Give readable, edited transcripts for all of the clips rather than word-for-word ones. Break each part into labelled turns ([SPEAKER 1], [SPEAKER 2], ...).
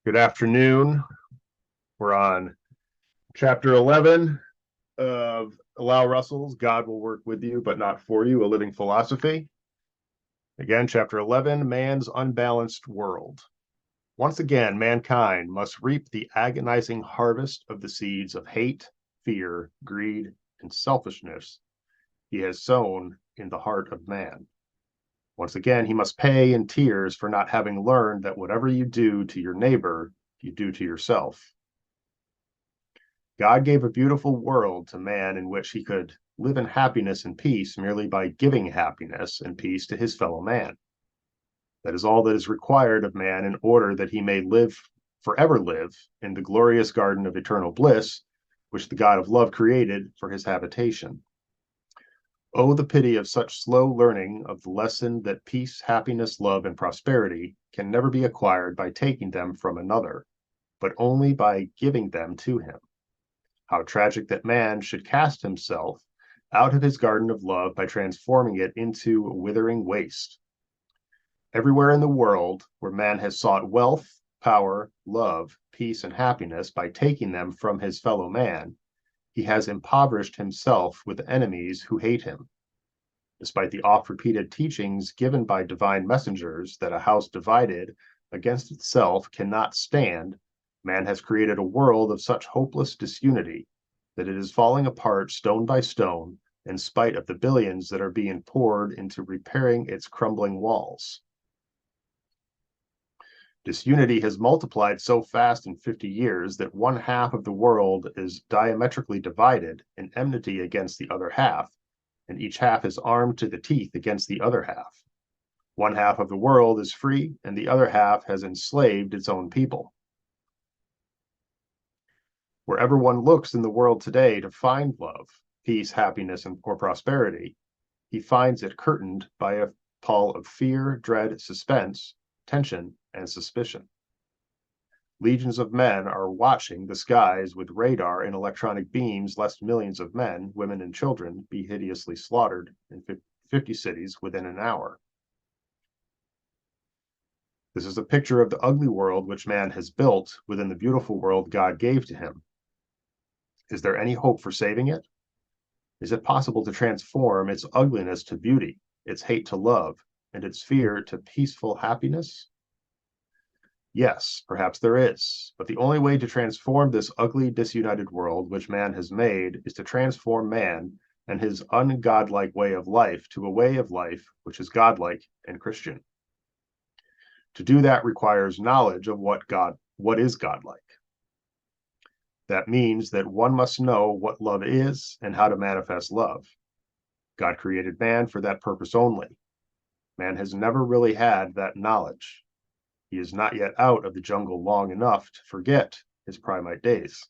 [SPEAKER 1] Good afternoon. We're on chapter 11 of Lao Russell's God Will Work With You, But Not For You, A Living Philosophy. Again, chapter 11, Man's Unbalanced World. Once again, mankind must reap the agonizing harvest of the seeds of hate, fear, greed, and selfishness he has sown in the heart of man. Once again, he must pay in tears for not having learned that whatever you do to your neighbor, you do to yourself. God gave a beautiful world to man in which he could live in happiness and peace merely by giving happiness and peace to his fellow man. That is all that is required of man in order that he may forever live in the glorious garden of eternal bliss, which the God of love created for his habitation. Oh, the pity of such slow learning of the lesson that peace, happiness, love, and prosperity can never be acquired by taking them from another, but only by giving them to him. How tragic that man should cast himself out of his garden of love by transforming it into a withering waste. Everywhere in the world where man has sought wealth, power, love, peace, and happiness by taking them from his fellow man, he has impoverished himself with enemies who hate him. Despite the oft-repeated teachings given by divine messengers that a house divided against itself cannot stand, man has created a world of such hopeless disunity that it is falling apart stone by stone in spite of the billions that are being poured into repairing its crumbling walls. Disunity has multiplied so fast in 50 years that one half of the world is diametrically divided in enmity against the other half, and each half is armed to the teeth against the other half. One half of the world is free, and the other half has enslaved its own people. Wherever one looks in the world today to find love, peace, happiness, or prosperity, he finds it curtained by a pall of fear, dread, suspense, tension, and suspicion. Legions of men are watching the skies with radar and electronic beams lest millions of men, women, and children be hideously slaughtered in 50 cities within an hour. This is a picture of the ugly world which man has built within the beautiful world God gave to him. Is there any hope for saving it? Is it possible to transform its ugliness to beauty, its hate to love, and its fear to peaceful happiness? Yes, perhaps there is, but the only way to transform this ugly, disunited world which man has made is to transform man and his ungodlike way of life to a way of life which is godlike and Christian. To do that requires knowledge of what is godlike. That means that one must know what love is and how to manifest love. God created man for that purpose only. Man has never really had that knowledge. He is not yet out of the jungle long enough to forget his primate days.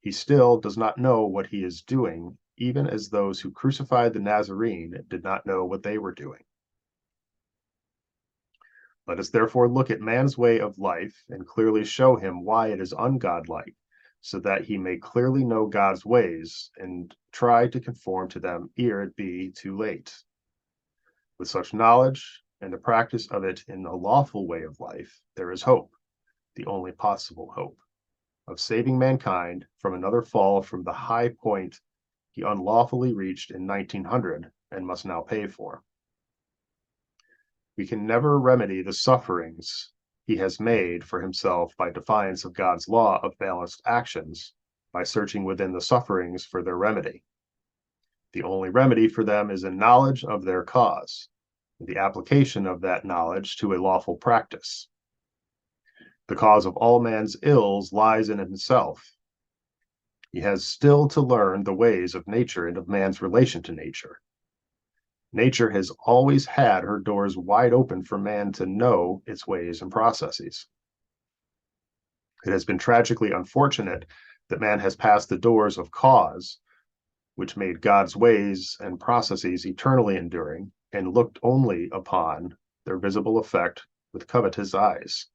[SPEAKER 1] He still does not know what he is doing, even as those who crucified the Nazarene did not know what they were doing. Let us therefore look at man's way of life and clearly show him why it is ungodlike, so that he may clearly know God's ways and try to conform to them ere it be too late. With such knowledge and the practice of it in a lawful way of life, there is hope, the only possible hope, of saving mankind from another fall from the high point he unlawfully reached in 1900 and must now pay for. We can never remedy the sufferings he has made for himself by defiance of God's law of balanced actions, by searching within the sufferings for their remedy. The only remedy for them is a knowledge of their cause, the application of that knowledge to a lawful practice. The cause of all man's ills lies in himself. He has still to learn the ways of nature and of man's relation to nature. Nature has always had her doors wide open for man to know its ways and processes. It has been tragically unfortunate that man has passed the doors of cause, which made God's ways and processes eternally enduring, and looked only upon their visible effect with covetous eyes.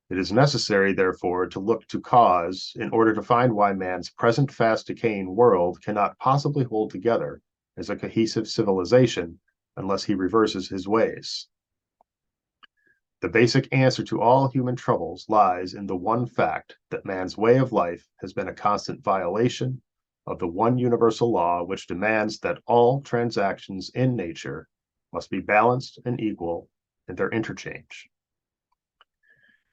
[SPEAKER 1] It is necessary, therefore, to look to cause in order to find why man's present fast decaying world cannot possibly hold together as a cohesive civilization unless he reverses his ways. The basic answer to all human troubles lies in the one fact that man's way of life has been a constant violation of the one universal law which demands that all transactions in nature must be balanced and equal in their interchange.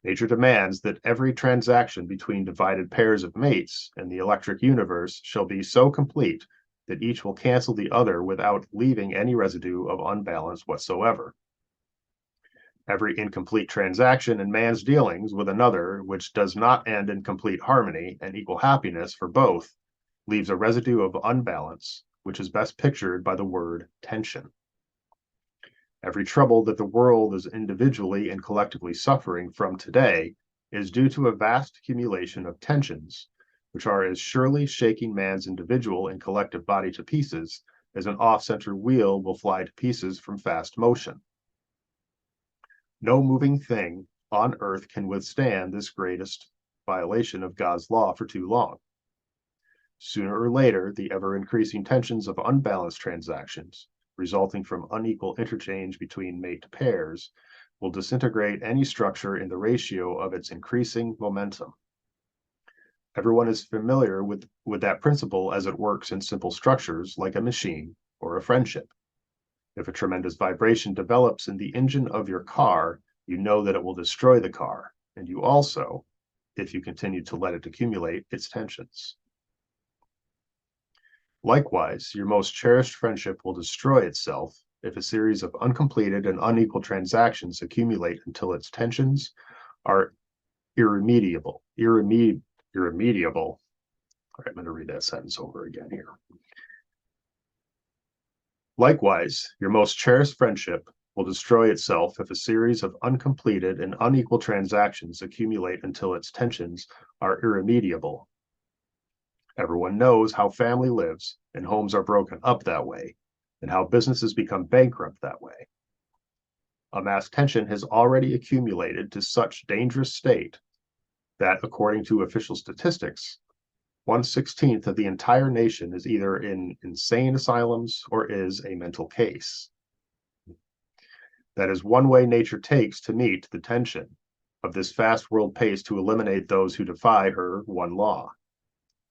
[SPEAKER 1] Nature demands that every transaction between divided pairs of mates in the electric universe shall be so complete that each will cancel the other without leaving any residue of unbalance whatsoever. Every incomplete transaction in man's dealings with another which does not end in complete harmony and equal happiness for both leaves a residue of unbalance, which is best pictured by the word tension. Every trouble that the world is individually and collectively suffering from today is due to a vast accumulation of tensions, which are as surely shaking man's individual and collective body to pieces as an off-center wheel will fly to pieces from fast motion. No moving thing on earth can withstand this greatest violation of God's law for too long. Sooner or later, the ever-increasing tensions of unbalanced transactions, resulting from unequal interchange between mate pairs, will disintegrate any structure in the ratio of its increasing momentum. Everyone is familiar with that principle as it works in simple structures like a machine or a friendship. If a tremendous vibration develops in the engine of your car, you know that it will destroy the car, and you also, if you continue to let it accumulate its tensions. Likewise, your most cherished friendship will destroy itself if a series of uncompleted and unequal transactions accumulate until its tensions are irremediable. All right, I'm going to read that sentence over again here. Likewise, your most cherished friendship will destroy itself if a series of uncompleted and unequal transactions accumulate until its tensions are irremediable. Everyone knows how family lives and homes are broken up that way, and how businesses become bankrupt that way. A mass tension has already accumulated to such dangerous state that, according to official statistics, 1/16 of the entire nation is either in insane asylums or is a mental case. That is one way nature takes to meet the tension of this fast world pace to eliminate those who defy her one law.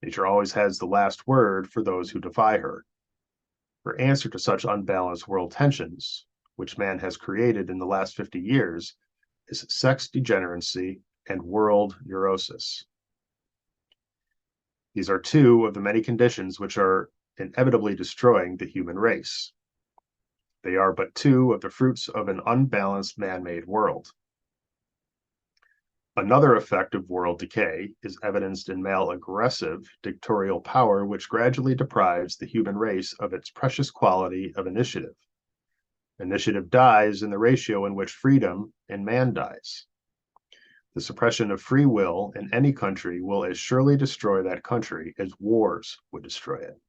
[SPEAKER 1] Nature always has the last word for those who defy her. Her answer to such unbalanced world tensions, which man has created in the last 50 years, is sex degeneracy and world neurosis. These are two of the many conditions which are inevitably destroying the human race. They are but two of the fruits of an unbalanced man-made world. Another effect of world decay is evidenced in male aggressive dictatorial power, which gradually deprives the human race of its precious quality of initiative. Initiative dies in the ratio in which freedom in man dies. The suppression of free will in any country will as surely destroy that country as wars would destroy it.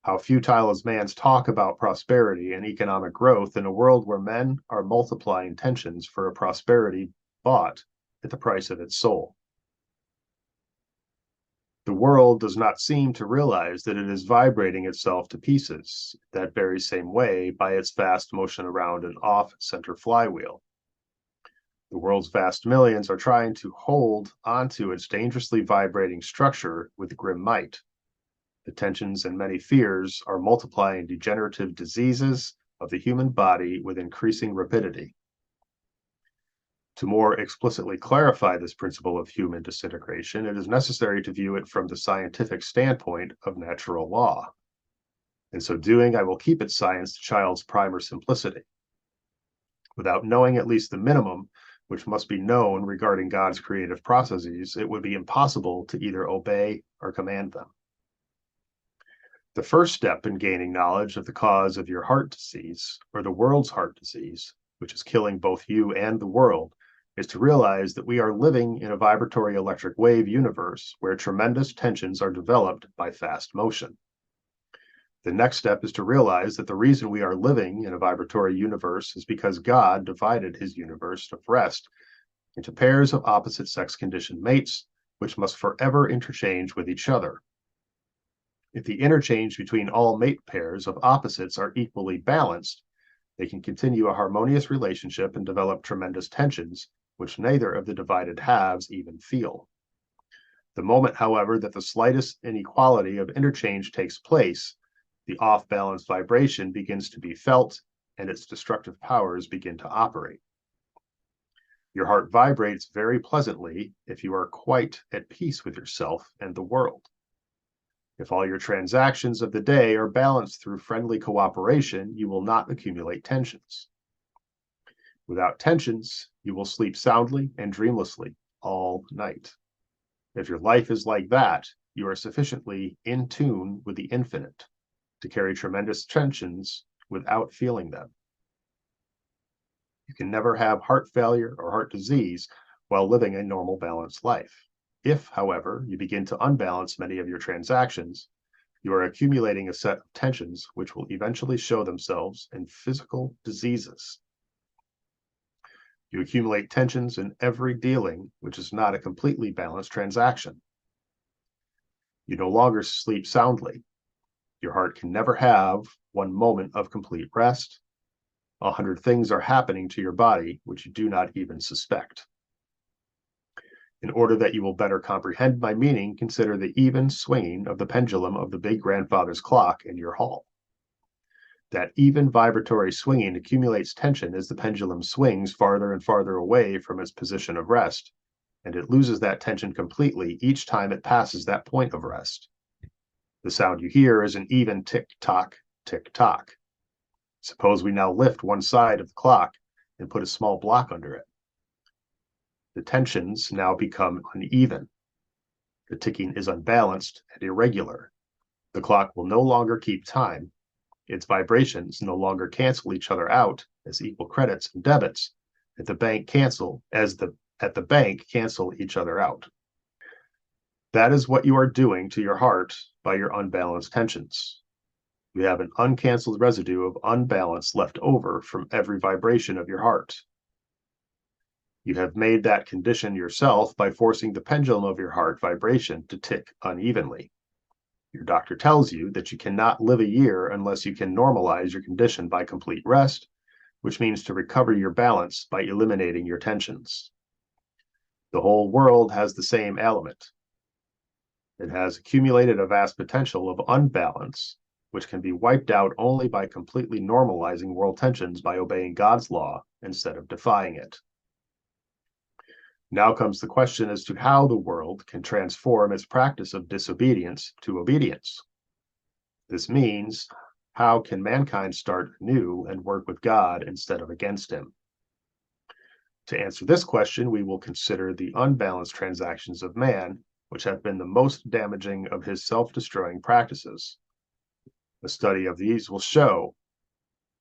[SPEAKER 1] How futile is man's talk about prosperity and economic growth in a world where men are multiplying tensions for a prosperity bought at the price of its soul. The world does not seem to realize that it is vibrating itself to pieces that very same way by its fast motion around an off-center flywheel. The world's vast millions are trying to hold onto its dangerously vibrating structure with grim might. The tensions and many fears are multiplying degenerative diseases of the human body with increasing rapidity. To more explicitly clarify this principle of human disintegration, it is necessary to view it from the scientific standpoint of natural law. In so doing, I will keep its science to child's primer simplicity. Without knowing at least the minimum which must be known regarding God's creative processes, it would be impossible to either obey or command them. The first step in gaining knowledge of the cause of your heart disease, or the world's heart disease, which is killing both you and the world, is to realize that we are living in a vibratory electric wave universe where tremendous tensions are developed by fast motion. The next step is to realize that the reason we are living in a vibratory universe is because God divided his universe of rest into pairs of opposite sex conditioned mates, which must forever interchange with each other. If the interchange between all mate pairs of opposites are equally balanced, They can continue a harmonious relationship and develop tremendous tensions, which neither of the divided halves even feel. The moment, however, that the slightest inequality of interchange takes place, the off-balance vibration begins to be felt and its destructive powers begin to operate. Your heart vibrates very pleasantly if you are quite at peace with yourself and the world. If all your transactions of the day are balanced through friendly cooperation, you will not accumulate tensions. Without tensions, you will sleep soundly and dreamlessly all night. If your life is like that, you are sufficiently in tune with the infinite to carry tremendous tensions without feeling them. You can never have heart failure or heart disease while living a normal, balanced life. If, however, you begin to unbalance many of your transactions, you are accumulating a set of tensions which will eventually show themselves in physical diseases. You accumulate tensions in every dealing, which is not a completely balanced transaction. You no longer sleep soundly. Your heart can never have one moment of complete rest. 100 things are happening to your body which you do not even suspect. In order that you will better comprehend my meaning, consider the even swinging of the pendulum of the big grandfather's clock in your hall. That even vibratory swinging accumulates tension as the pendulum swings farther and farther away from its position of rest, and it loses that tension completely each time it passes that point of rest. The sound you hear is an even tick-tock, tick-tock. Suppose we now lift one side of the clock and put a small block under it. The tensions now become uneven. The ticking is unbalanced and irregular. The clock will no longer keep time. Its vibrations no longer cancel each other out as equal credits and debits at the bank cancel each other out. That is what you are doing to your heart by your unbalanced tensions. You have an uncanceled residue of unbalance left over from every vibration of your heart. You have made that condition yourself by forcing the pendulum of your heart vibration to tick unevenly. Your doctor tells you that you cannot live a year unless you can normalize your condition by complete rest, which means to recover your balance by eliminating your tensions. The whole world has the same ailment. It has accumulated a vast potential of unbalance, which can be wiped out only by completely normalizing world tensions by obeying God's law instead of defying it. Now comes the question as to how the world can transform its practice of disobedience to obedience. This means, how can mankind start anew and work with God instead of against him? To answer this question, we will consider the unbalanced transactions of man, which have been the most damaging of his self-destroying practices. A study of these will show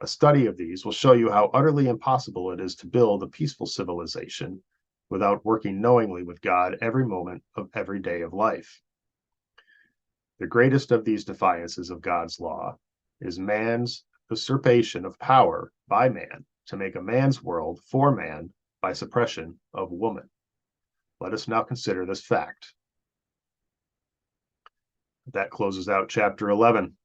[SPEAKER 1] you how utterly impossible it is to build a peaceful civilization without working knowingly with God every moment of every day of life. The greatest of these defiances of God's law is man's usurpation of power by man to make a man's world for man by suppression of woman. Let us now consider this fact. That closes out chapter 11.